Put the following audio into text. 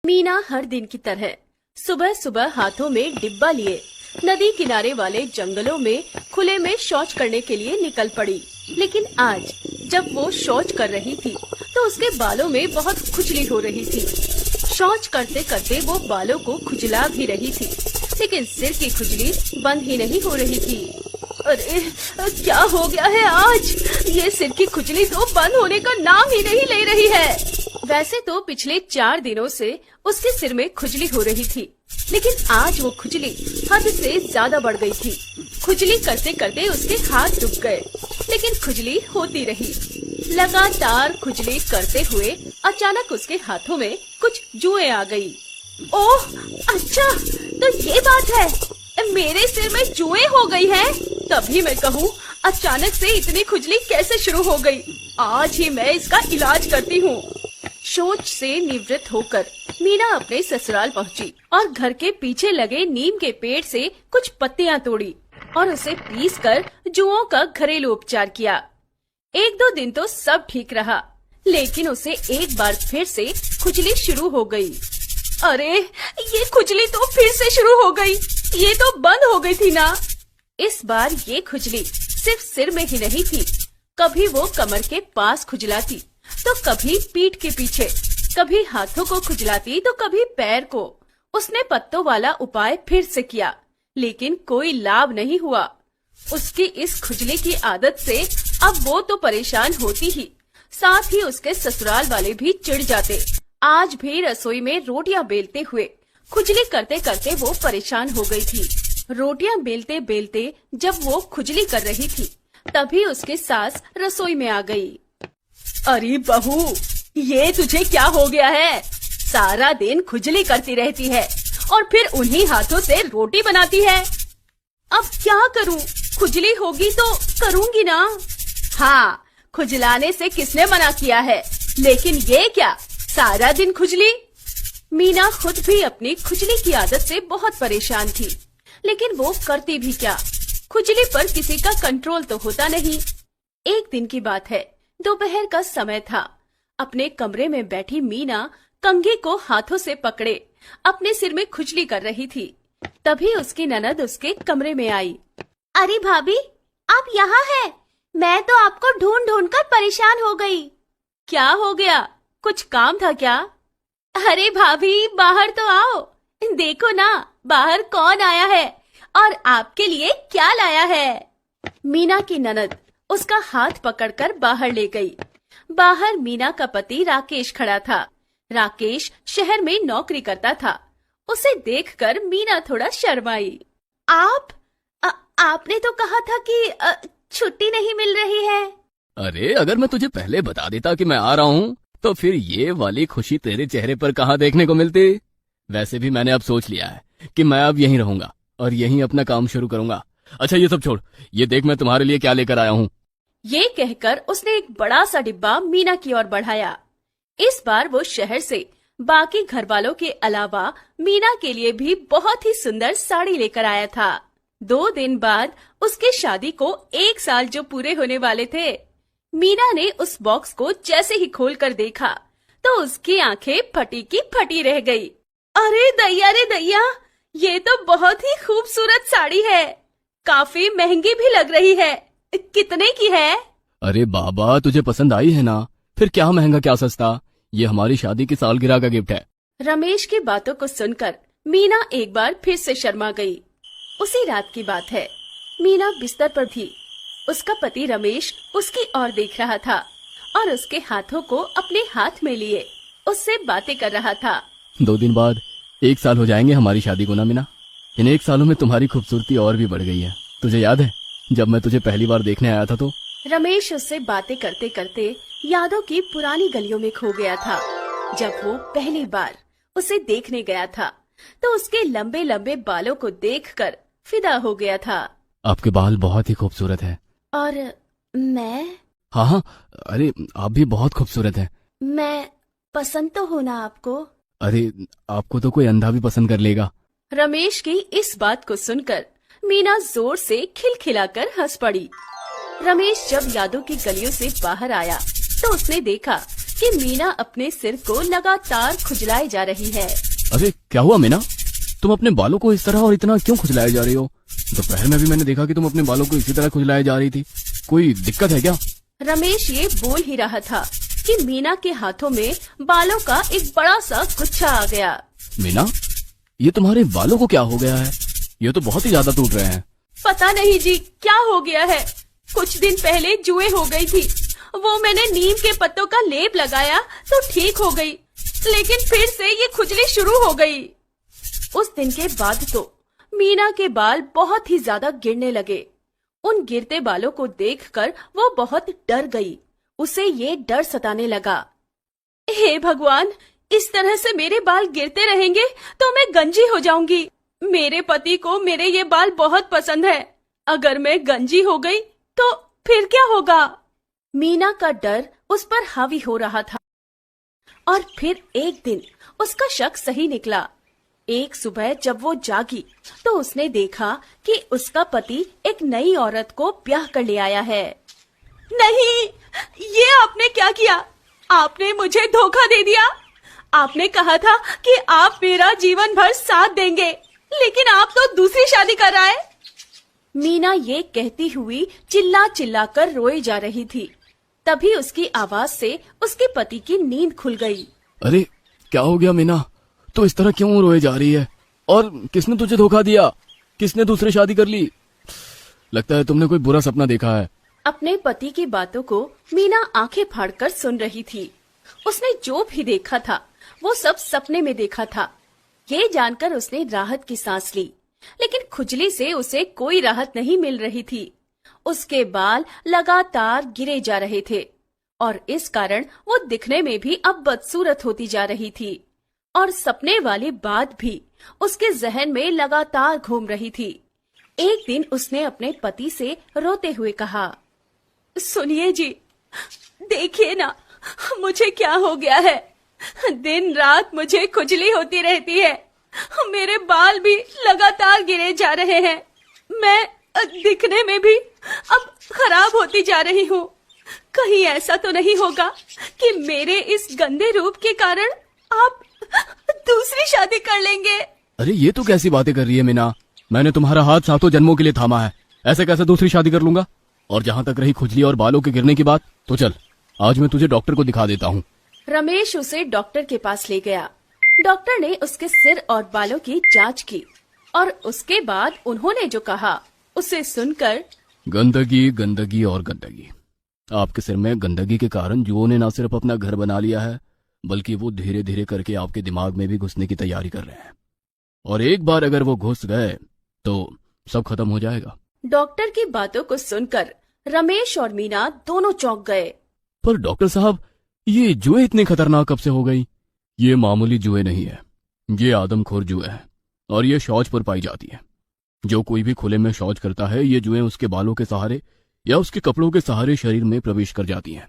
मीना हर दिन की तरह सुबह सुबह हाथों में डिब्बा लिए नदी किनारे वाले जंगलों में खुले में शौच करने के लिए निकल पड़ी। लेकिन आज जब वो शौच कर रही थी तो उसके बालों में बहुत खुजली हो रही थी। शौच करते करते वो बालों को खुजला भी रही थी, लेकिन सिर की खुजली बंद ही नहीं हो रही थी। अरे क्या हो गया है आज? ये सिर की खुजली तो बंद होने का नाम ही नहीं ले रही है। वैसे तो पिछले 4 दिनों से उसके सिर में खुजली हो रही थी, लेकिन आज वो खुजली हद से ज्यादा बढ़ गई थी। खुजली करते करते उसके हाथ दुख गए, लेकिन खुजली होती रही। लगातार खुजली करते हुए अचानक उसके हाथों में कुछ जुएं आ गई। ओह अच्छा, तो ये बात है, मेरे सिर में जुएं हो गई है। तभी मैं कहूँ अचानक से इतनी खुजली कैसे शुरू हो गई। आज ही मैं इसका इलाज करती हूँ। शौच से निवृत्त होकर मीना अपने ससुराल पहुंची और घर के पीछे लगे नीम के पेड़ से कुछ पत्तियां तोड़ी और उसे पीसकर जुओं का घरेलू उपचार किया। 1-2 दिन तो सब ठीक रहा, लेकिन उसे एक बार फिर से खुजली शुरू हो गई। अरे ये खुजली तो फिर से शुरू हो गई, ये तो बंद हो गई थी ना। इस बार ये खुजली सिर्फ सिर में ही नहीं थी, कभी वो कमर के पास खुजलाती तो कभी पीठ के पीछे, कभी हाथों को खुजलाती तो कभी पैर को। उसने पत्तों वाला उपाय फिर से किया, लेकिन कोई लाभ नहीं हुआ। उसकी इस खुजली की आदत से अब वो तो परेशान होती ही, साथ ही उसके ससुराल वाले भी चिढ़ जाते। आज भी रसोई में रोटियां बेलते हुए खुजली करते करते वो परेशान हो गई थी। रोटियां बेलते बेलते जब वो खुजली कर रही थी, तभी उसकी सास रसोई में आ गई। अरे बहू, ये तुझे क्या हो गया है? सारा दिन खुजली करती रहती है और फिर उन्हीं हाथों से रोटी बनाती है। अब क्या करूं? खुजली होगी तो करूंगी ना। हाँ, खुजलाने से किसने मना किया है, लेकिन ये क्या सारा दिन खुजली? मीना खुद भी अपनी खुजली की आदत से बहुत परेशान थी, लेकिन वो करती भी क्या। खुजली पर किसी का कंट्रोल तो होता नहीं। एक दिन की बात है, दोपहर का समय था। अपने कमरे में बैठी मीना कंघी को हाथों से पकड़े अपने सिर में खुजली कर रही थी। तभी उसकी ननद उसके कमरे में आई। अरे भाभी, आप यहाँ हैं? मैं तो आपको ढूंढ ढूंढ कर परेशान हो गई। क्या हो गया? कुछ काम था क्या? अरे भाभी, बाहर तो आओ, देखो ना बाहर कौन आया है और आपके लिए क्या लाया है। मीना की ननद उसका हाथ पकड़कर बाहर ले गई। बाहर मीना का पति राकेश खड़ा था। राकेश शहर में नौकरी करता था। उसे देखकर मीना थोड़ा शर्माई। आपने तो कहा था कि छुट्टी नहीं मिल रही है। अरे अगर मैं तुझे पहले बता देता कि मैं आ रहा हूँ, तो फिर ये वाली खुशी तेरे चेहरे पर कहाँ देखने को मिलती। वैसे भी मैंने अब सोच लिया है कि मैं अब यहीं रहूंगा और यहीं अपना काम शुरू करूंगा। अच्छा ये सब छोड़, ये देख मैं तुम्हारे लिए क्या लेकर आया हूँ। ये कहकर उसने एक बड़ा सा डिब्बा मीना की ओर बढ़ाया। इस बार वो शहर से बाकी घर वालों के अलावा मीना के लिए भी बहुत ही सुंदर साड़ी लेकर आया था। 2 दिन बाद उसकी शादी को 1 साल जो पूरे होने वाले थे। मीना ने उस बॉक्स को जैसे ही खोलकर देखा तो उसकी आंखें फटी की फटी रह गई। अरे दैया रे दैया, ये तो बहुत ही खूबसूरत साड़ी है, काफी महंगी भी लग रही है। कितने की है? अरे बाबा, तुझे पसंद आई है ना, फिर क्या महंगा क्या सस्ता, ये हमारी शादी की सालगिरह का गिफ्ट है। रमेश की बातों को सुनकर मीना एक बार फिर से शर्मा गई। उसी रात की बात है, मीना बिस्तर पर थी। उसका पति रमेश उसकी ओर देख रहा था और उसके हाथों को अपने हाथ में लिए उससे बातें कर रहा था। 2 दिन बाद 1 साल हो जाएंगे हमारी शादी को ना मीना। इन 1 सालों में तुम्हारी खूबसूरती और भी बढ़ गई है। तुझे याद है जब मैं तुझे पहली बार देखने आया था तो? रमेश उससे बातें करते करते यादों की पुरानी गलियों में खो गया था। जब वो पहली बार उसे देखने गया था तो उसके लंबे लंबे बालों को देखकर फिदा हो गया था। आपके बाल बहुत ही खूबसूरत है। और मैं? हाँ, अरे आप भी बहुत खूबसूरत है। मैं पसंद तो हूँ ना आपको? अरे आपको तो कोई अंधा भी पसंद कर लेगा। रमेश की इस बात को सुनकर मीना जोर से खिलखिलाकर हंस पड़ी। रमेश जब यादों की गलियों से बाहर आया तो उसने देखा कि मीना अपने सिर को लगातार खुजलाए जा रही है। अरे क्या हुआ मीना, तुम अपने बालों को इस तरह और इतना क्यों खुजलाए जा रही हो? दोपहर में भी मैंने देखा कि तुम अपने बालों को इसी तरह खुजलाए जा रही थी। कोई दिक्कत है क्या? रमेश ये बोल ही रहा था कि मीना के हाथों में बालों का एक बड़ा सा गुच्छा आ गया। मीना, ये तुम्हारे बालों को क्या हो गया है? ये तो बहुत ही ज्यादा टूट रहे हैं। पता नहीं जी क्या हो गया है। कुछ दिन पहले जुए हो गई थी, वो मैंने नीम के पत्तों का लेप लगाया तो ठीक हो गई, लेकिन फिर से ये खुजली शुरू हो गई। उस दिन के बाद तो मीना के बाल बहुत ही ज्यादा गिरने लगे। उन गिरते बालों को देखकर वो बहुत डर गई। उसे ये डर सताने लगा, हे भगवान, इस तरह से मेरे बाल गिरते रहेंगे तो मैं गंजी हो जाऊंगी। मेरे पति को मेरे ये बाल बहुत पसंद है। अगर मैं गंजी हो गई तो फिर क्या होगा? मीना का डर उस पर हावी हो रहा था। और फिर एक दिन उसका शक सही निकला। एक सुबह जब वो जागी तो उसने देखा कि उसका पति एक नई औरत को ब्याह कर ले आया है। नहीं, ये आपने क्या किया? आपने मुझे धोखा दे दिया। आपने कहा था कि आप मेरा जीवन भर साथ देंगे, लेकिन आप तो दूसरी शादी कर रहा है। मीना ये कहती हुई चिल्ला चिल्ला कर रोई जा रही थी। तभी उसकी आवाज से उसके पति की नींद खुल गई। अरे क्या हो गया मीना, तो इस तरह क्यों रोए जा रही है? और किसने तुझे धोखा दिया? किसने दूसरी शादी कर ली? लगता है तुमने कोई बुरा सपना देखा है। अपने पति की बातों को मीना आंखें फाड़कर सुन रही थी। उसने जो भी देखा था वो सब सपने में देखा था। ये जानकर उसने राहत की सांस ली, लेकिन खुजली से उसे कोई राहत नहीं मिल रही थी। उसके बाल लगातार गिरे जा रहे थे और इस कारण वो दिखने में भी अब बदसूरत होती जा रही थी। और सपने वाली बात भी उसके जहन में लगातार घूम रही थी। एक दिन उसने अपने पति से रोते हुए कहा, सुनिए जी, देखिए ना, मुझे क्या हो गया है। दिन रात मुझे खुजली होती रहती है। मेरे बाल भी लगातार गिरे जा रहे हैं। मैं दिखने में भी अब खराब होती जा रही हूँ। कहीं ऐसा तो नहीं होगा कि मेरे इस गंदे रूप के कारण आप दूसरी शादी कर लेंगे? अरे ये तो कैसी बातें कर रही है मीना, मैंने तुम्हारा हाथ सातों जन्मों के लिए थामा है। ऐसे कैसे दूसरी शादी कर लूंगा? और जहाँ तक रही खुजली और बालों के गिरने की बात, तो चल आज मैं तुझे डॉक्टर को दिखा देता हूँ। रमेश उसे डॉक्टर के पास ले गया। डॉक्टर ने उसके सिर और बालों की जांच की और उसके बाद उन्होंने जो कहा उसे सुनकर, गंदगी गंदगी और गंदगी। आपके सिर में गंदगी के कारण जुओं ने न सिर्फ अपना घर बना लिया है, बल्कि वो धीरे धीरे करके आपके दिमाग में भी घुसने की तैयारी कर रहे हैं। और एक बार अगर वो घुस गए तो सब खत्म हो जाएगा। डॉक्टर की बातों को सुनकर रमेश और मीना दोनों चौंक गए। पर डॉक्टर साहब, ये जुए इतने खतरनाक कब से हो गई? ये मामूली जुए नहीं है, ये आदमखोर जुए है और ये शौच पर पाई जाती है। जो कोई भी खुले में शौच करता है, ये जुएं उसके बालों के सहारे या उसके कपड़ों के सहारे शरीर में प्रवेश कर जाती हैं।